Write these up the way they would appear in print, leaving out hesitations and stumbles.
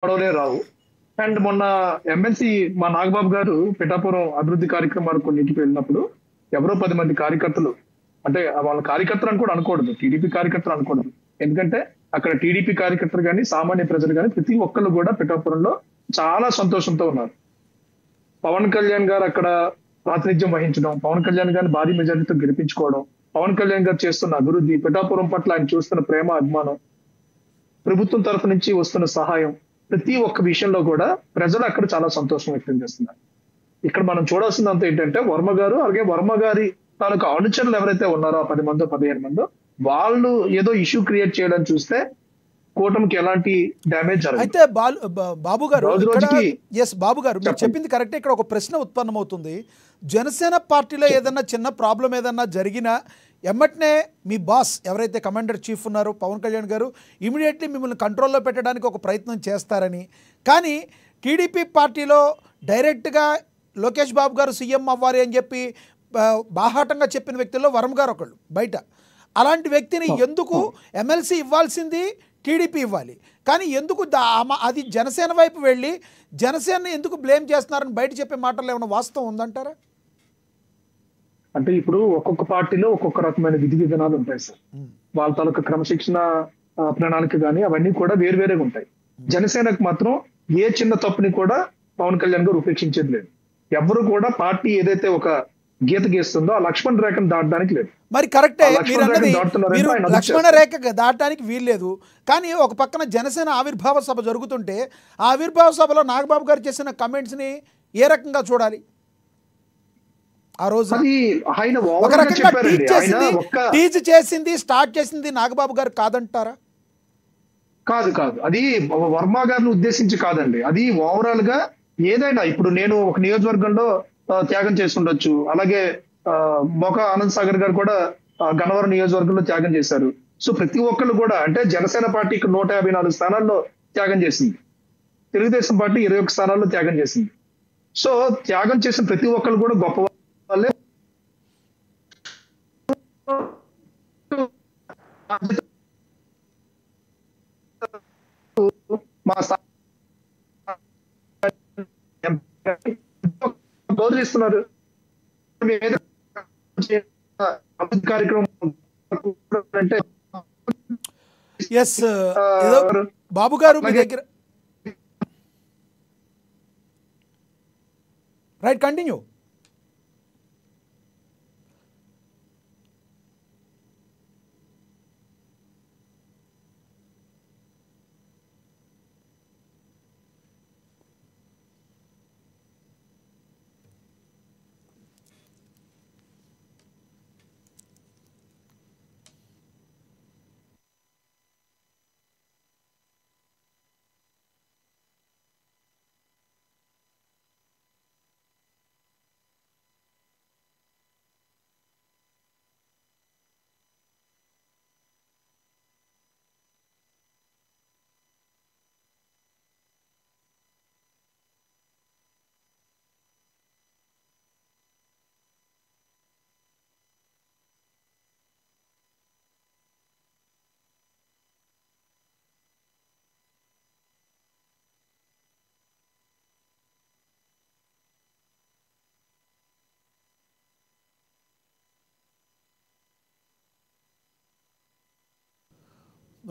గొడవలే రావు. అండ్ మొన్న ఎమ్మెల్సీ మా నాగబాబు గారు పిఠాపురం అభివృద్ధి కార్యక్రమాలు కొన్నింటికి వెళ్ళినప్పుడు ఎవరో 10 మంది కార్యకర్తలు, అంటే వాళ్ళ కార్యకర్తలు అని కూడా అనకూడదు. టీడీపీ కార్యకర్తలు అనకూడదు. ఎందుకంటే అక్కడ టీడీపీ కార్యకర్తలు గాని, సామాన్య ప్రజలు గాని ప్రతి ఒక్కళ్ళు కూడా పిఠాపురంలో చాలా సంతోషంతో ఉన్నారు. పవన్ కళ్యాణ్ గారు అక్కడ ప్రాతినిధ్యం వహించడం, పవన్ కళ్యాణ్ గారిని భారీ మెజారిటీతో గెలిపించుకోవడం, పవన్ కళ్యాణ్ గారు చేస్తున్న అభివృద్ధి, పిఠాపురం పట్ల ఆయన చూస్తున్న ప్రేమ, అభిమానం, ప్రభుత్వం తరఫు నుంచి వస్తున్న సహాయం, ప్రతి ఒక్క విషయంలో కూడా ప్రజలు అక్కడ చాలా సంతోషం వ్యక్తం చేస్తున్నారు. ఇక్కడ మనం చూడాల్సిందంతా ఏంటంటే వర్మ గారు, అలాగే వర్మ గారి తాలూకు అనుచరులు ఎవరైతే ఉన్నారో ఆ 10 మందో 15 మందో, వాళ్ళు ఏదో ఇష్యూ క్రియేట్ చేయడం చూస్తే కూటమికి ఎలాంటి డ్యామేజ్ జరగదు. అయితే బాబు గారు రోజు ఇక్కడ రోజుకి బాబు గారు మీరు చెప్పండి. చెప్పింది కరెక్టే. ఇక్కడ ఒక ప్రశ్న ఉత్పన్నమవుతుంది. జనసేన పార్టీలో ఏదన్నా చిన్న ప్రాబ్లం ఏదన్నా జరిగినా ఎమ్మటనే మీ బాస్ ఎవరైతే కమాండర్ చీఫ్ ఉన్నారో పవన్ కళ్యాణ్ గారు ఇమీడియట్లీ మిమ్మల్ని కంట్రోల్లో పెట్టడానికి ఒక ప్రయత్నం చేస్తారని, కానీ టీడీపీ పార్టీలో డైరెక్ట్గా లోకేష్ బాబు గారు సీఎం అవ్వాలి అని చెప్పి బాహాటంగా చెప్పిన వ్యక్తుల్లో వర్మ గారు ఒకళ్ళు బయట. అలాంటి వ్యక్తిని ఎందుకు ఎమ్మెల్సీ ఇవ్వాల్సింది టీడీపీ ఇవ్వాలి, కానీ ఎందుకు అది జనసేన వైపు వెళ్ళి జనసేనని ఎందుకు బ్లేమ్ చేస్తున్నారని బయట చెప్పే మాటల్లో ఏమైనా వాస్తవం ఉందంటారా? అంటే ఇప్పుడు ఒక్కొక్క పార్టీలో ఒక్కొక్క రకమైన విధి విధానాలు ఉంటాయి సార్. వాళ్ళ తాలూకా క్రమశిక్షణ ప్రణాళిక కానీ అవన్నీ కూడా వేరువేరేగా ఉంటాయి. జనసేనకు మాత్రం ఏ చిన్న తప్పుని కూడా పవన్ కళ్యాణ్ గారు ఉపేక్షించేది లేదు. ఎవరు కూడా పార్టీ ఏదైతే ఒక గీత గీస్తుందో ఆ లక్ష్మణ్ రేఖను దాటడానికి లేదు. మరి కరెక్టే ఆ లక్ష్మణ మీరు అన్నది. రేఖను దాటుతున్నారంటే మీరు ఆయన అదుపు లక్ష్మణ చేస్తారు. రేఖ దాటడానికి వీల్లేదు, కానీ ఒక పక్కన జనసేన ఆవిర్భావ సభ జరుగుతుంటే ఆ ఆవిర్భావ సభలో నాగబాబు గారు చేసిన కమెంట్స్ని ఏ రకంగా చూడాలి? ఆ రోజు అది ఆయన ఒక ఓవర్ గా రకంగా చెప్పారండి. ఆయన ఒక్క టీచ్ చేసింది స్టార్ట్ చేసింది నాగబాబు గారు కాదంటారా? కాదు కాదు అది వర్మ గారిని ఉద్దేశించి కాదండి. అది ఓవరాల్ గా ఏదైనా ఇప్పుడు నేను ఒక నియోజకవర్గంలో త్యాగం చేసి ఉండొచ్చు. అలాగే మొక ఆనంద్ సాగర్ గారు కూడా గన్నవరం నియోజకవర్గంలో త్యాగం చేశారు. సో ప్రతి ఒక్కళ్ళు కూడా అంటే జనసేన పార్టీ 154 స్థానాల్లో త్యాగం చేసింది. తెలుగుదేశం పార్టీ 21 స్థానాల్లో త్యాగం చేసింది. సో త్యాగం చేసిన ప్రతి ఒక్కళ్ళు కూడా గొప్ప వాళ్ళే. మా గౌరవిస్తున్నారు. కార్యక్రమం అంటే ఎస్ ఏదో బాబు గారు మీ దగ్గర రైట్ కంటిన్యూ.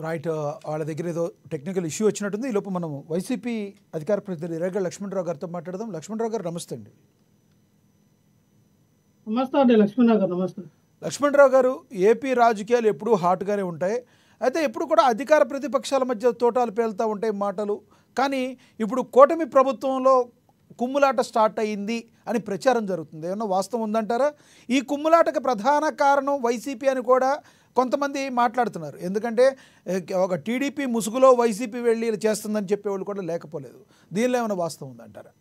రైట్ వాళ్ళ దగ్గర ఏదో టెక్నికల్ ఇష్యూ వచ్చినట్టుంది. ఈ లోపు మనం వైసీపీ అధికార ప్రతినిధి రేగ లక్ష్మణరావు గారితో మాట్లాడదాం. లక్ష్మణరావు గారు నమస్తే అండి. నమస్తే అండి లక్ష్మణరావు గారు. నమస్తే లక్ష్మణరావు గారు, ఏపీ రాజకీయాలు ఎప్పుడూ హాట్గానే ఉంటాయి. అయితే ఎప్పుడు కూడా అధికార ప్రతిపక్షాల మధ్య తోటాలు పేలుతూ ఉంటాయి మాటలు. కానీ ఇప్పుడు కూటమి ప్రభుత్వంలో కుమ్ములాట స్టార్ట్ అయ్యింది అని ప్రచారం జరుగుతుంది. ఏమన్నా వాస్తవం ఉందంటారా? ఈ కుమ్ములాటకు ప్రధాన కారణం వైసీపీ అని కూడా కొంతమంది మాట్లాడుతున్నారు. ఎందుకంటే ఒక టీడీపీ ముసుగులో వైసీపీ వెళ్ళి ఇలా చేస్తుందని చెప్పేవాళ్ళు కూడా లేకపోలేదు. దీనిలో ఏమైనా వాస్తవం ఉందంటారా?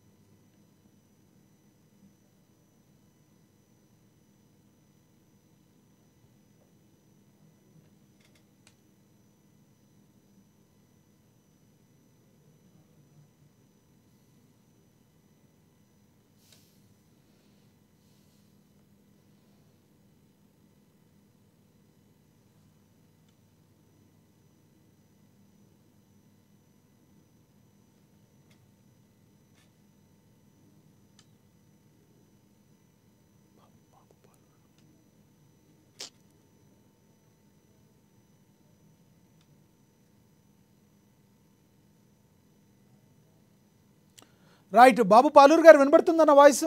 రైట్. బాబు పాలూరు గారు వినబడుతుందన్న వాయిస్?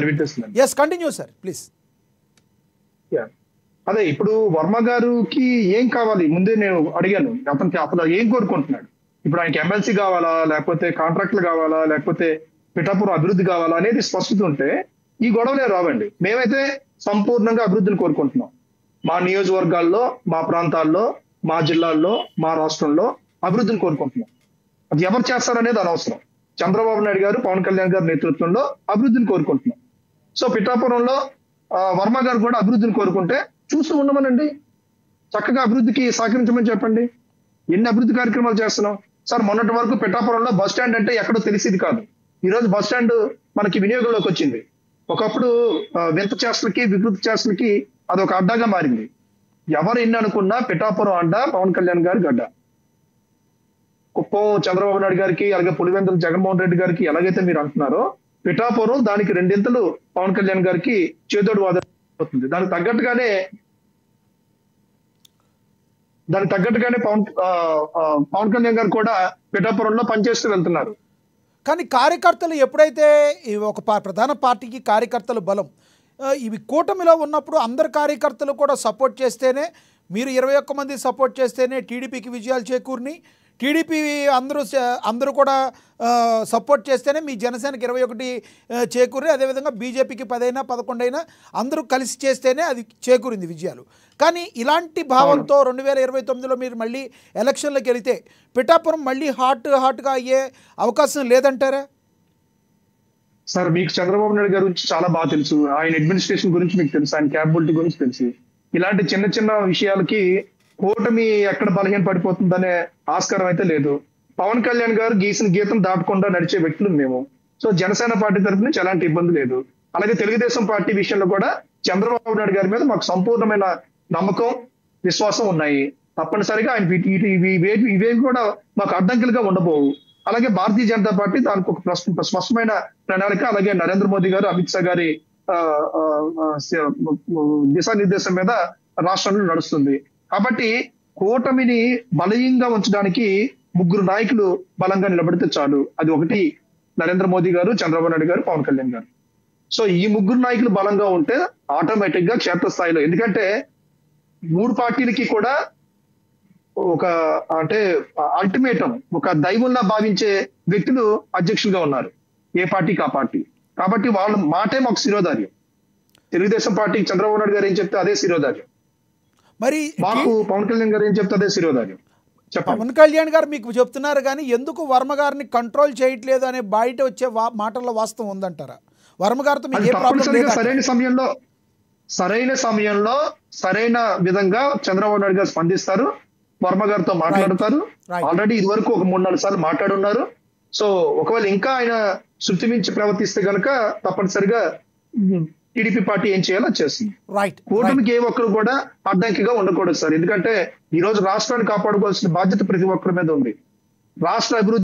వినిపిస్తుందండి. Yes, continue sir please. అదే ఇప్పుడు వర్మ గారికి ఏం కావాలి ముందే నేను అడిగాను. అతను ఏం కోరుకుంటున్నాడు? ఇప్పుడు ఆయనకి ఎమ్మెల్సీ కావాలా, లేకపోతే కాంట్రాక్ట్లు కావాలా, లేకపోతే పిఠాపురం అభివృద్ధి కావాలా అనేది స్పష్టత ఉంటే ఈ గొడవలే రావండి. మేమైతే సంపూర్ణంగా అభివృద్ధిని కోరుకుంటున్నాం. మా నియోజకవర్గాల్లో, మా ప్రాంతాల్లో, మా జిల్లాల్లో, మా రాష్ట్రంలో అభివృద్ధిని కోరుకుంటున్నాం. అది ఎవరు చేస్తారనేది అనవసరం. చంద్రబాబు నాయుడు గారు, పవన్ కళ్యాణ్ గారి నేతృత్వంలో అభివృద్ధిని కోరుకుంటున్నాం. సో పిఠాపురంలో వర్మ గారు కూడా అభివృద్ధిని కోరుకుంటే చూస్తూ ఉండమనండి. చక్కగా అభివృద్ధికి సహకరించమని చెప్పండి. ఎన్ని అభివృద్ధి కార్యక్రమాలు చేస్తున్నాం సార్. మొన్నటి వరకు పిఠాపురంలో బస్ స్టాండ్ అంటే ఎక్కడో తెలిసేది కాదు. ఈ రోజు బస్ స్టాండ్ మనకి వినియోగంలోకి వచ్చింది. ఒకప్పుడు వింత చేష్టలకి, వికృతి చేష్టలకి అదొక అడ్డాగా మారింది. ఎవరు ఎన్ని అనుకున్నా పిఠాపురం అడ్డ పవన్ కళ్యాణ్ గారి గడ్డ. కుప్పం చంద్రబాబు నాయుడు గారికి, అలాగే పులివెందుల జగన్మోహన్ రెడ్డి గారికి ఎలాగైతే మీరు అంటున్నారో, పిఠాపురం దానికి రెండింతలు పవన్ కళ్యాణ్ గారికి చేదోడు వాదన అవుతుంది. దానికి తగ్గట్టుగానే పవన్ కళ్యాణ్ గారు కూడా పిఠాపురంలో పనిచేస్తూ వెళ్తున్నారు. కానీ కార్యకర్తలు ఎప్పుడైతే ఒక ప్రధాన పార్టీకి కార్యకర్తలు బలం, ఇవి కూటమిలో ఉన్నప్పుడు అందరు కార్యకర్తలు కూడా సపోర్ట్ చేస్తేనే, మీరు 21 మంది సపోర్ట్ చేస్తేనే టీడీపీకి విజయాలు చేకూరిని, టీడీపీ అందరూ కూడా సపోర్ట్ చేస్తేనే మీ జనసేనకి 21 చేకూరి, అదేవిధంగా బీజేపీకి 10 అయినా 11 అయినా అందరూ కలిసి చేస్తేనే అది చేకూరింది విజయాలు. కానీ ఇలాంటి భావంతో 2029లో మీరు మళ్ళీ ఎలక్షన్లకు వెళితే పిఠాపురం మళ్ళీ హాట్గా అయ్యే అవకాశం లేదంటారా? సార్ మీకు చంద్రబాబు నాయుడు గారి గురించి చాలా బాగా తెలుసు. ఆయన అడ్మినిస్ట్రేషన్ గురించి మీకు తెలుసు, ఆయన క్యాపబిలిటీ గురించి తెలుసు. ఇలాంటి చిన్న చిన్న విషయాలకి కూటమి ఎక్కడ బలహీన పడిపోతుందనే ఆస్కారం అయితే లేదు. పవన్ కళ్యాణ్ గారు గీసిన గీతం దాటకుండా నడిచే వ్యక్తులు మేము. సో జనసేన పార్టీ తరఫు నుంచి ఎలాంటి ఇబ్బంది లేదు. అలాగే తెలుగుదేశం పార్టీ విషయంలో కూడా చంద్రబాబు నాయుడు గారి మీద మాకు సంపూర్ణమైన నమ్మకం, విశ్వాసం ఉన్నాయి. తప్పనిసరిగా ఆయన ఇవేవి కూడా మాకు అడ్డంకులుగా ఉండబోవు. అలాగే భారతీయ జనతా పార్టీ దానికి ఒక స్పష్టమైన ప్రణాళిక, అలాగే నరేంద్ర మోదీ గారు, అమిత్ షా గారి దిశానిర్దేశం మీద రాష్ట్రంలో నడుస్తుంది. కాబట్టి కూటమిని బలహీనంగా ఉంచడానికి 3 నాయకులు బలంగా నిలబడితే చాలు. అది ఒకటి నరేంద్ర మోదీ గారు, చంద్రబాబు నాయుడు గారు, పవన్ కళ్యాణ్ గారు. సో ఈ 3 నాయకులు బలంగా ఉంటే ఆటోమేటిక్ గా క్షేత్రస్థాయిలో, ఎందుకంటే 3 పార్టీలకి కూడా ఒక అల్టిమేటం, ఒక దైవంలా భావించే వ్యక్తులు అధ్యక్షులుగా ఉన్నారు, ఏ పార్టీకి ఆ పార్టీ. కాబట్టి వాళ్ళ మాటే మాకు శిరోధార్యం. తెలుగుదేశం పార్టీకి చంద్రబాబు నాయుడు గారు ఏం చెప్తే అదే శిరోధార్యం, మరి మాకు పవన్ కళ్యాణ్ గారు ఏం చెప్తే అదే శిరోధార్యం. పవన్ కళ్యాణ్ గారు మీకు చెప్తున్నారు కానీ ఎందుకు వర్మ గారిని కంట్రోల్ చేయట్లేదు అనే బయట వచ్చే మాటల్లో వాస్తవం ఉందంటారా? వర్మ గారితో మీకు ఏ ప్రాబ్లం లేదు? సరైన సమయంలో సరైన విధంగా చంద్రబాబు నాయుడు గారు స్పందిస్తారు, వర్మ గారితో మాట్లాడతారు. ఆల్రెడీ ఇది వరకు ఒక 3-4 సార్లు మాట్లాడున్నారు. సో ఒకవేళ ఇంకా ఆయన శృతి మించి ప్రవర్తిస్తే కనుక తప్పనిసరిగా టీడీపీ పార్టీ ఏం చేయాలో చేస్తుంది. కూటమికి ఏ ఒక్కరు కూడా అడ్డంకిగా ఉండకూడదు సార్. ఎందుకంటే ఈ రోజు రాష్ట్రాన్ని కాపాడుకోవాల్సిన బాధ్యత ప్రతి ఒక్కరి మీద ఉంది. రాష్ట్ర అభివృద్ధి